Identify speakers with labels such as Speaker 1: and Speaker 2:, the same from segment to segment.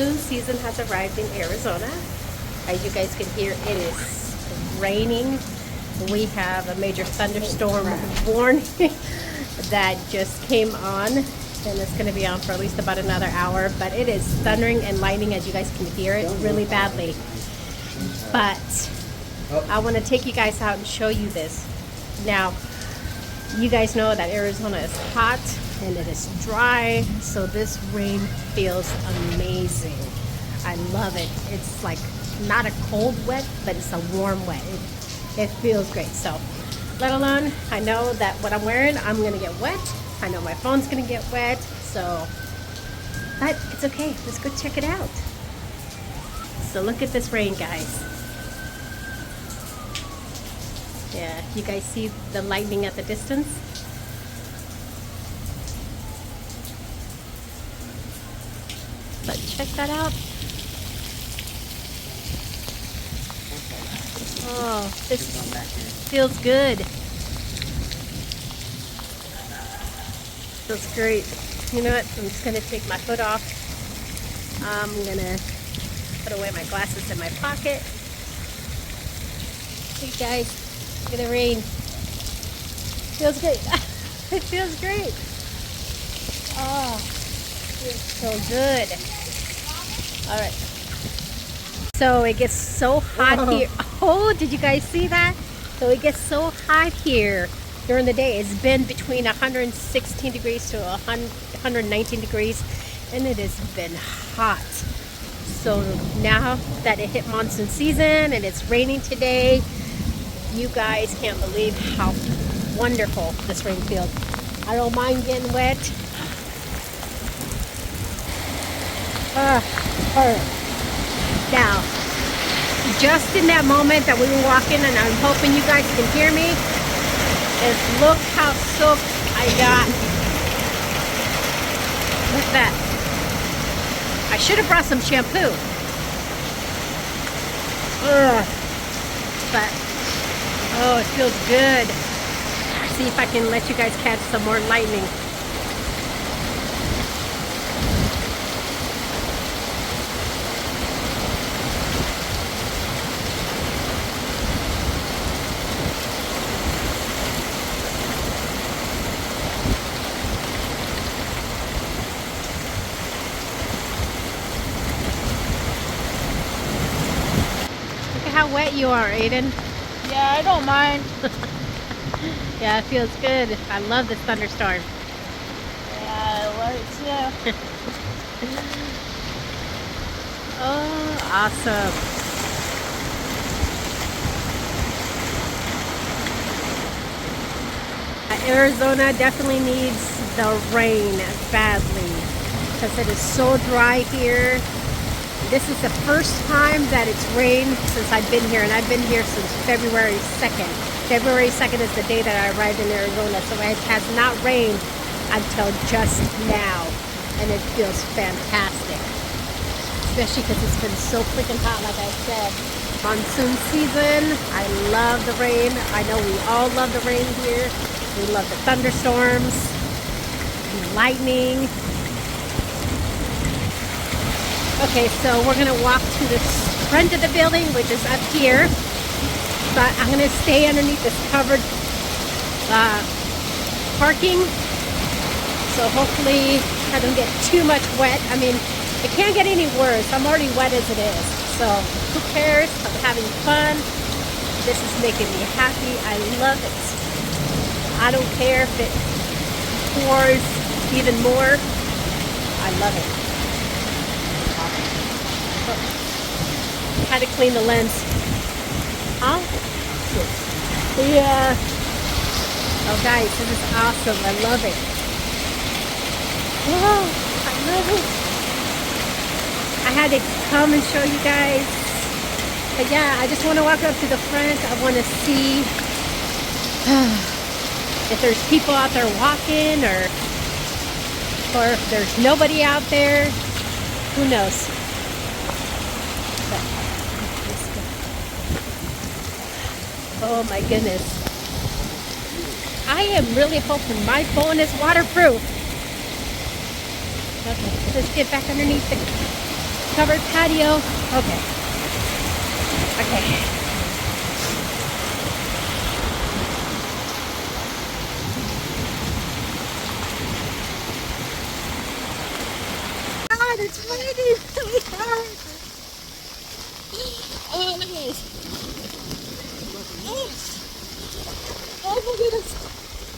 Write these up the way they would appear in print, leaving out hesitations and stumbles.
Speaker 1: monsoon season has arrived in Arizona. As you guys can hear, it is raining. We have a major thunderstorm warning that just came on, and it's going to be on for at least about another hour. But it is thundering and lightning, as you guys can hear it really badly. But I want to take you guys out and show you this. Now, you guys know that Arizona is hot and it is dry, so this rain feels amazing. I love it. It's like not a cold wet, but it's a warm wet. It feels great. So, let alone, I know that what I'm wearing, I'm gonna get wet. I know my phone's gonna get wet, so, but it's okay. Let's go check it out. So look at this rain, guys. Yeah, you guys see the lightning at the distance? But check that out. Oh, this feels good. Feels great. You know what? I'm just going to take my hood off. I'm going to put away my glasses in my pocket. Hey guys. Look at the rain. Feels great. It feels great. Oh, feels so good. All right. So it gets so hot here. Oh, did you guys see that? So it gets so hot here during the day. It's been between 116 degrees to 119 degrees, and it has been hot. So now that it hit monsoon season and it's raining today, you guys can't believe how wonderful this rain feels. I don't mind getting wet. Now, just in that moment that we were walking, and I'm hoping you guys can hear me, is look how soaked I got. Look at that. I should have brought some shampoo. But oh, it feels good. See if I can let you guys catch some more lightning. Look at how wet you are, Aiden.
Speaker 2: Yeah, I don't mind.
Speaker 1: Yeah, it feels good. I love this thunderstorm.
Speaker 2: Yeah, I love it too.
Speaker 1: Oh, awesome. Arizona definitely needs the rain badly because it is so dry here. This is the first time that it's rained since I've been here, and I've been here since February 2nd. February 2nd is the day that I arrived in Arizona, so it has not rained until just now, and it feels fantastic. Especially because it's been so freaking hot, like I said. Monsoon season, I love the rain. I know we all love the rain here. We love the thunderstorms, the lightning. Okay, so we're gonna walk to the front of the building, which is up here. But I'm gonna stay underneath this covered parking. So hopefully I don't get too much wet. I mean, it can't get any worse. I'm already wet as it is. So who cares? I'm having fun. This is making me happy. I love it. I don't care if it pours even more. I love it. Had to clean the lens. Huh? Yeah. Oh guys, this is awesome. I love it. Oh, I love it. I had to come and show you guys. But yeah, I just want to walk up to the front. I want to see if there's people out there walking, or if there's nobody out there. Who knows? Oh my goodness. I am really hoping my phone is waterproof. Okay, let's get back underneath the covered patio. Okay. Okay. God, it's raining really hard. Oh, look at this. Oh my goodness.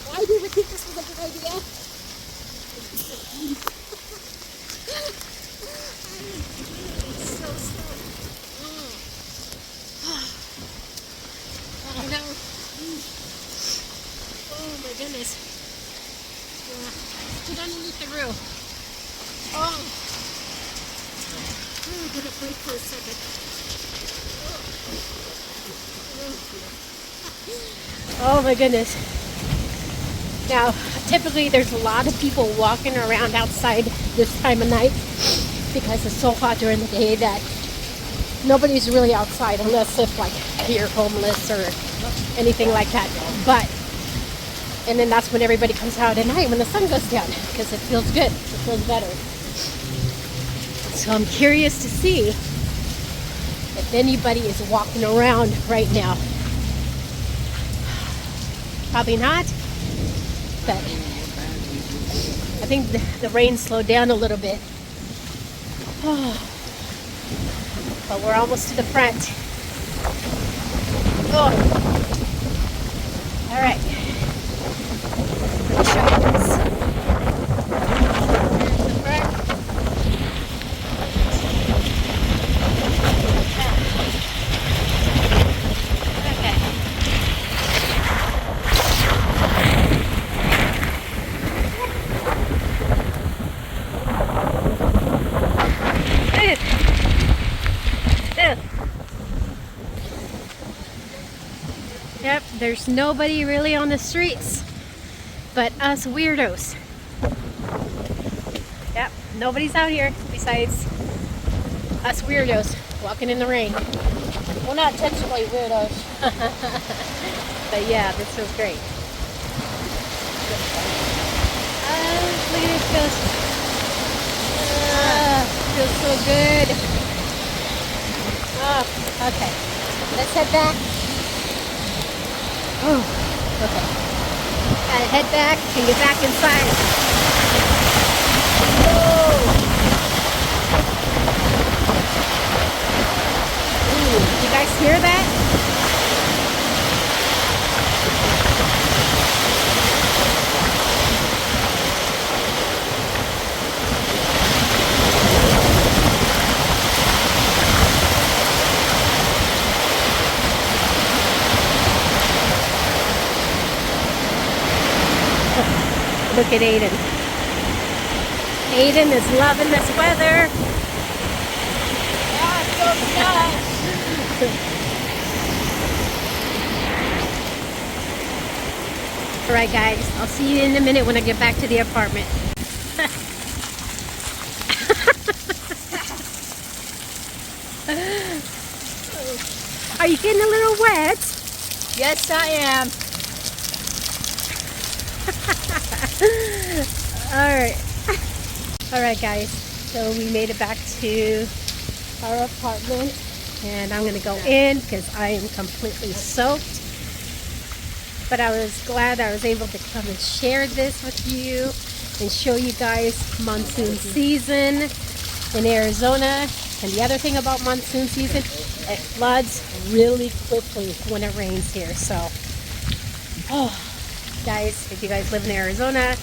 Speaker 1: Why did we think this was a good idea? It's so slow. I know. Oh my goodness. Get underneath the roof. Oh. I'm gonna break for a second. Oh my goodness. Now, typically there's a lot of people walking around outside this time of night because it's so hot during the day that nobody's really outside unless if like you're homeless or anything like that. And then that's when everybody comes out at night when the sun goes down because it feels good. It feels better. So I'm curious to see if anybody is walking around right now. Probably not, but I think the rain slowed down a little bit. But we're almost to the front. Oh. All right. Let me show you this. There's the front. Okay. Yep, there's nobody really on the streets but us weirdos. Yep, nobody's out here besides us weirdos walking in the rain.
Speaker 2: We're not technically weirdos.
Speaker 1: But yeah, this feels great. Look at this, feels so good. Oh, okay. Let's head back. Oh, okay. Gotta head back and get back inside. Whoa! Ooh, you guys hear that? Look at Aiden. Aiden is loving this weather.
Speaker 2: Yeah, it's so nice.
Speaker 1: All right, guys. I'll see you in a minute when I get back to the apartment. Are you getting a little wet?
Speaker 2: Yes, I am.
Speaker 1: All right guys, so we made it back to our apartment and I'm gonna go in because I am completely soaked, but I was glad I was able to come and share this with you and show you guys monsoon season in Arizona. And the other thing about monsoon season, it floods really quickly when it rains here. So guys, if you guys live in Arizona,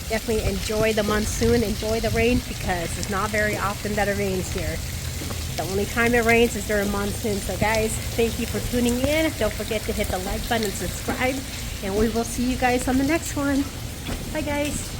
Speaker 1: definitely enjoy the monsoon, enjoy the rain, because it's not very often that it rains here. The only time it rains is during monsoon. So guys, thank you for tuning in. Don't forget to hit the like button and subscribe, and we will see you guys on the next one. Bye guys.